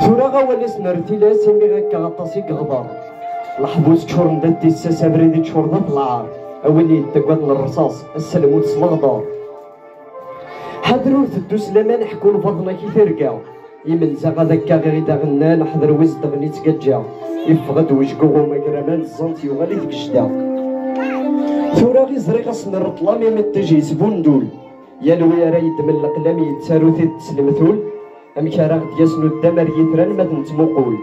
ثورا غواليس نرتيلا سيمي غاكا غطاسي غضار الحبوس تشور ندات تيساس بريدي تشور ذا طلعار أولي يدقوات الرصاص السلم وتسلغدار حضروا تدوس لمان حكون فضنا كي ترقا يمن زاغا ذاكا غير داغنان حضر ويز دغني تقجا يفغد وجقوغو مكرمان الزنط يغالي تقجدا ثورا غي زريغ أصنر طلامي من تجي سبوندول يالوي رايد من القلم يتسارو تسلمثول أمكارا دياسنو الدمر يتران ما تنتموقول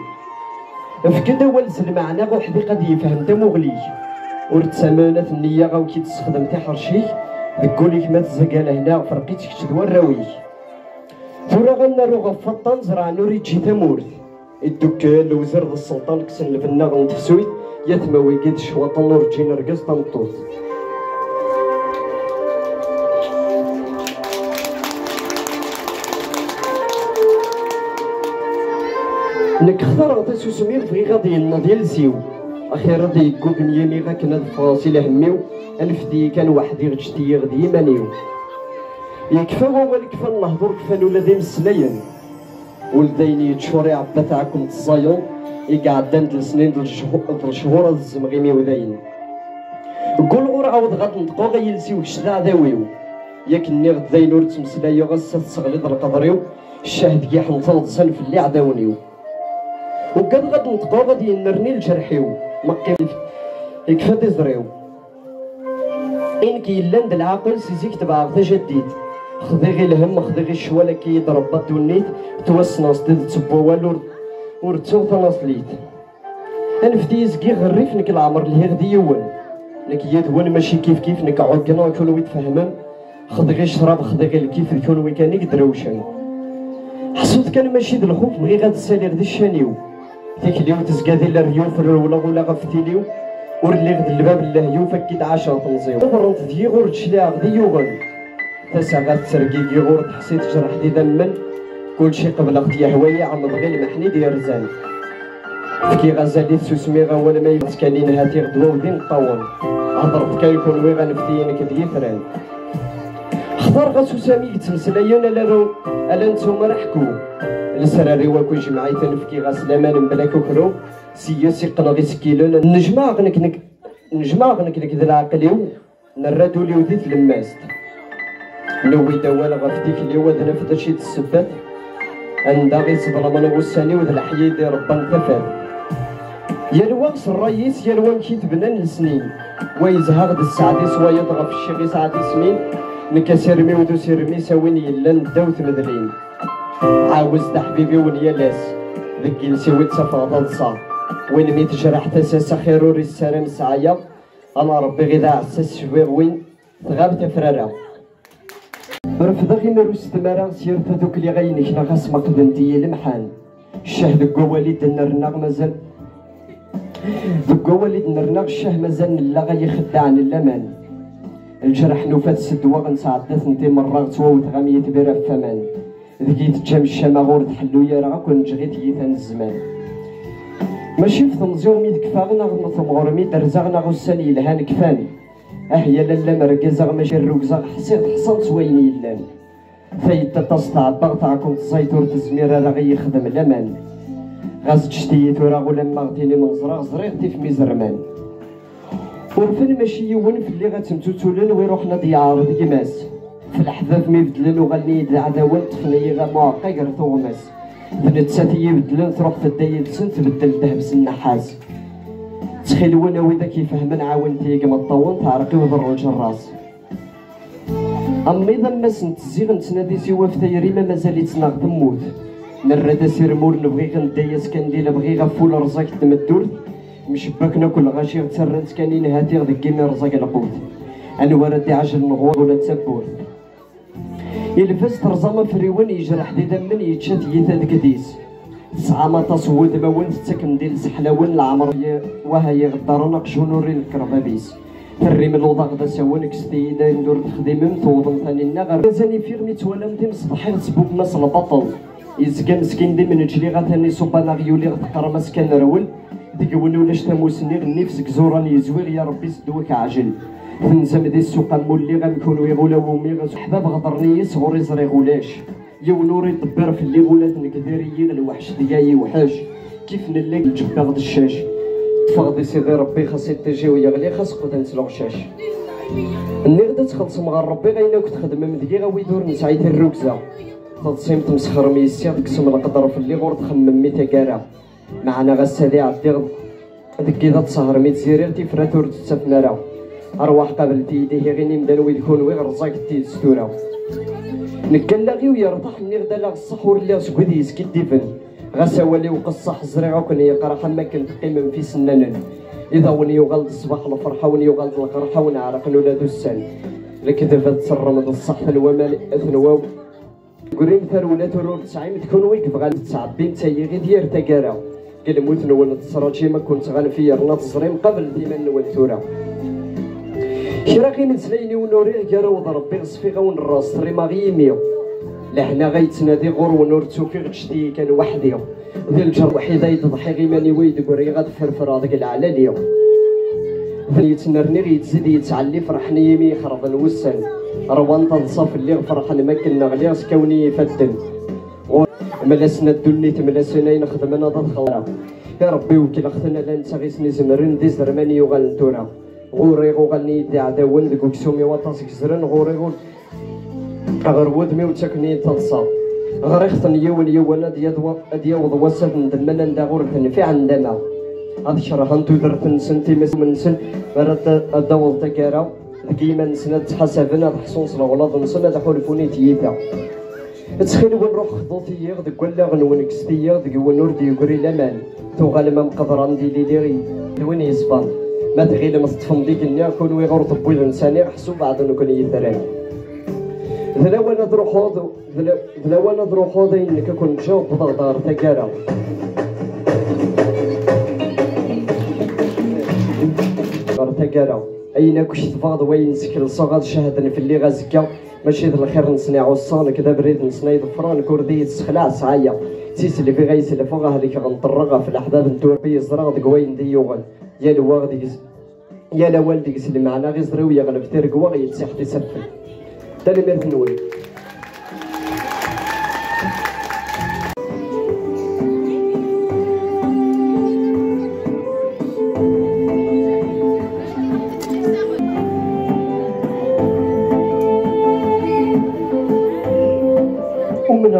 فكدا والز المعنى غو حديقة دي يفهم تموغليك ورتسامانات النية غاو كي تستخدم تحرشيك ذكوليك ما تزقال هنا فرقيتك تدوار راويك ثورا غنارو غفطان زرع نوري تجي تمورت الدكال وزير السلطان كسن الفنا غنتفسويت يتموي قيد شواطن ورجي نرقص تنطوط نك خضر غطاسو سمير فغي غادي يلنا ديال زيو أخيرا غادي يقوك ميامي غا كنا دفراسي هميو أنفدي كان وحدي غجتي غدي مانيو يكفى هو الكفى النهضور كفى ولادي مسلاين ولديني تشوري عبا تاعكم الصايون يقعدان السنين الشهور الزمغيمي وذاين قول غور عاود غاد نطقو غيلسيو كشدا عداويو ياك ني غداين ور تمسلايو غاسا تسغليط القدريو الشاهد كي حنطلط سن في اللي عداونيو وكان غاد نطقو غادي ينرني لجرحيو مقيم يكفى تزريو إن كي لاند العاقل سيزيك تبع غدا جديد خذي غي الهم خذي غي الشواله كي يضرب الدنيت توسناس ديال تبوال ورتو تناصليت انفتي يزكي غريف نك العمر اللي غدي يول نك يدون ماشي كيف كيف نك عقنا كون يتفهمن خذي غي الشراب خذي غي الكيف كون وي كان يدروشن حسوت كان ماشي د الخوف بغي غاد السالي غدي الشانيو ديك اليوم تزكادي الريوف ولا غفتيليو ورلي غد الباب اللهيو فكيت 10 تنزيو فرنت دي غور تشلي غدي يوغل تساغات تسرقي غور تحسيت جرح دي دمن كلشي قبل اختي هوايه عمض غير المحني ديال رزان فكي غزالي سوسمي غاول ما يتكالين هاتي غدوه ودين طول هضرت كيكون وي غنفتينك دي فران خضر غاسو سامي يتمسلايون الا نتوما رحكو السراري واكو جمعي تنفكي غاسلامان بلا كوكرو سياسي قناضي سكيلون نجمع غنك ذا العقليو نرادو لي وديت لماست نوي دوال غفتيك لي ودنا في شي تسبات عندها غير صدرمان وساني وذا الحياة ديال ربان تفات يا الوقت الرئيس يا الوان كي تبنى السنين ويزهر د السعدي سوا يضغى في الشيخ سعدي سمين نكا سيرمي ودو سيرمي ساوين يلا نداو تمدلين عاوز دا حبيبي وليا لاس ذك نسيوي تسافر الصار وين ميت جرح تساسا خيرو السلام سعيا انا ربي غدا عساس شويغ وين تغاب تفرارا رفضا غي نروس تمارا سيرت هذوك اللي غاينك لا غاس مقدن ديال المحال الشاه ذوك والد النرناغ مازال ذوك والد النرناغ الشاه مازال لا غيخدعن اللمان الجرح نوفات سدوا غنسعدات نتي مرة غتوا وتغامية بيرا فمان ذكي تجام الشامة غور تحلو يا راه كون جغيت يثان الزمان ماشي في تنزيو ميد كفاغنا غنطم غورمي درزاغنا غوساني يلهان كفاني أهيا لالا مركزاغ ماشي الركزاغ حسيت حصلت وين يلان فايتا تصدع بغطاكم تزيتور تزمير راه غيخدم الامان غاز تشتيت ورا لما غديني من زراغ زريغتي في ميزرمان ورفن ماشي يون في اللي غتمتوتولن ويروحنا ديار ديماس في الحذاف ميبدلن وغني العداوات تفني غا معقي غير ثوماس بنت ساتي يبدلن تروح في الدايل سن تبدل الذهب النحاس تخيلونا وإذا كيفهمن عاونتي كما طون تعرقي وضر الجراس أما إذا ما سنتزيغ نتنادي سوا في تيري ما مازال يتناغ تموت نرد سير مور نبغي غندايس كندير بغي غفول رزاك تمدورت مشباك ناكل غاشي غتسرنت كانين هاتي غدكيني رزاك القوت أنا وردي عجل نغور ولا تسبور يلفز ترزامة فريوان يجرح دي دمن يتشات يتا دكديس سعامة تصود موان تتكن ديال سحلاون العمر وهي غدارنا قشونوري الكربابيس تري من الوضع غدا سوانك ستيدا ندور تخديم متوضن ثاني النغر مازالي فيغني توالم دي مصبحين سبوب ماس البطل يزكا مسكين دي من جلي غاتاني سوباناغيو لي غتقرا مسكن رول ديكون ولاش تاموسني غني في زكزوراني يزوير يا ربي سدوك عاجل تنزم دي السوق مولي غنكونو يغولا ومي غنسو حباب غدرني صغوري زري غولاش يونوري دبر في اللي ولات نكديري الوحش ديالي وحاش كيف نلقى الجبار د الشاش تفاضي سيدي ربي خاص يتجي ويغلي خاص قد نسلو الشاش اني غدا تخلص مع ربي غينا كنت خدم من دقيقه ويدور نسعيد الركزه تتصيم تمسخر ميسيا تقسم القدر في اللي غور تخمم ميتا كارا معنا غسالي عدي دكيدا تسهر ميت زيرير تيفرات ورد تسفنارا ارواح قبل تيديه غيني مدان ويدكون ويغرزاك تيستورا نكلاغي ويرتاح اني غدا لا الصح ولا سكودي يسكي ديفن غسوالي وقصه حزريعه كون يقرا حما كنت قيمم في سنانن اذا وني يغلط الصباح الفرحه وني يغلط القرحه ونعرق ولاد السن لكذا تسرم الصح الومال اثنواو قريم ثرونا ترور تسعيم تكون ويك بغا تعبين تاي غير دير تكارا قال موت نول تصراتي ما كنت غنفيا غنا تصريم قبل ديما نول ثورا شراقي من سليني ونوري كارا وضربي غصفيقه ونراس ريما غيميو لحنا غيتنادي غور ونور توفيق تشتي كان وحدي ذي الجر وحيده يتضحي غيماني ويد قري غاد فرفر هذاك العلاليه يتنرني غيتزيد يتعلي فرحني يمي يخرب الوسن روان تنصف اللي فرحنا ما كنا غلي كوني يفدن ملاسنا الدني تملاسنا نخدمنا ضد خورا يا ربي وكيل اختنا لا نتا غيسني زمرن دي زرماني وغنتورا غوري غني دي عداون ديك كسومي وطاسك زرن غوري غور غير ودمي وتكني تنصا غير اختني يوانا ديال وصف ندمنا ندغور في عندنا هذا شرحان تودرت نسنتي من سن برات الدور تكارا كيما نسنا تحسبنا الحصون صلا ولا نسنا تحولفوني تيتا تخيل وين نروح خطوتي ديك ولا غنونكستي ديك ونور دي يقري لامان تو غالما مقدر عندي لي وين يسبان ما تغيل ما تطفم ديك النيا كون ويغور طبوي الانسان يحسو بعد انه كون يثران ذلا وانا دروحو ذلا وانا دروحو انك كون جاوب بضغط تكارا تكارا اين كش تفاض وين سكر صغاد شهدني في اللي غازكا ماشي ذا الخير نصنعو الصان كذا بريد نصنايد فران كردي تسخلع سعيا سيس اللي في غيس اللي فوقها اللي غنطرقها في الاحداث نتور بي زرا ديك وين ديوغن يا لواغ ديك يا لا والديك اللي معنا غير زرويه غنب تيرك واغ يتسيح تسفل دا اللي ميرت نولي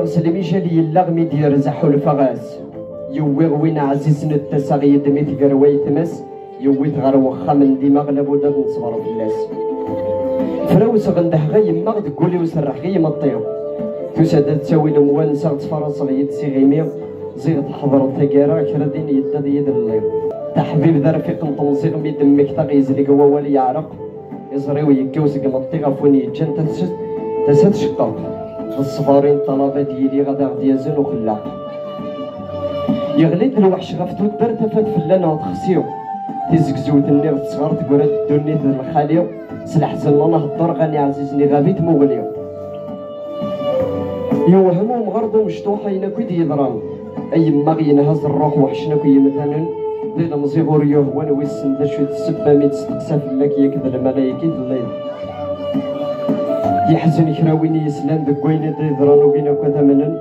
سلمي جالي اللغمي ديال زحو الفغاس يوي غوين عزيز نتساغي دمي تقروي تمس يوي تغر وخا من ديما لابد نصبر بالناس فراوس غندح غي ما تقولي وسرح غي مطيو تساد تساوي الموان ساغ تفرص غي تسيغيمي زيغ تحضر تكارا كردين يدد يد الليل تحبيب ذا رفيق نطوزيغ مي دمك تغيزلي قوا ولي يعرق يزريو يكوسك مطي غفوني يجان تسد شقاق الصفارين طلبة ديالي غدا غدي يزن وخلاق يغليد الوحش غفتو تفات فلانا وتخسيو تيزكزوت النير تصغر تقول الدنيا ذا الخاليو سلاح زن الله الدار غني عزيزني غابيت مغليو يوهمو مغرضو مشطوحة يناكو يضرام اي ما ينهز الروح وحشنا كي مثلا ذي المزيغور يهوان ويسن ذا شوية السبة مي تستقسى فلاك يكذا الملايكي الليل يحزن كراويني يسلم دكوين يضرانو بينا كذا منن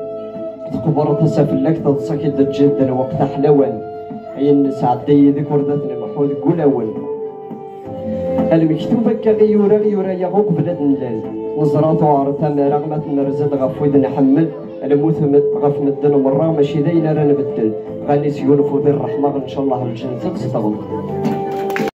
تقبر تسافلك تتصاكي تجد الوقت حلوان عين سعدي ذيك وردتنا محمود قولون المكتوبة كغيورا يغوق بلاد نلال نزراتو عرثا رغمة نرزد غفويد نحمل الموت غف مدن مرة ماشي داينا رانا بدل غاني سيون فوذي الرحمة ان شاء الله الجنة تستغل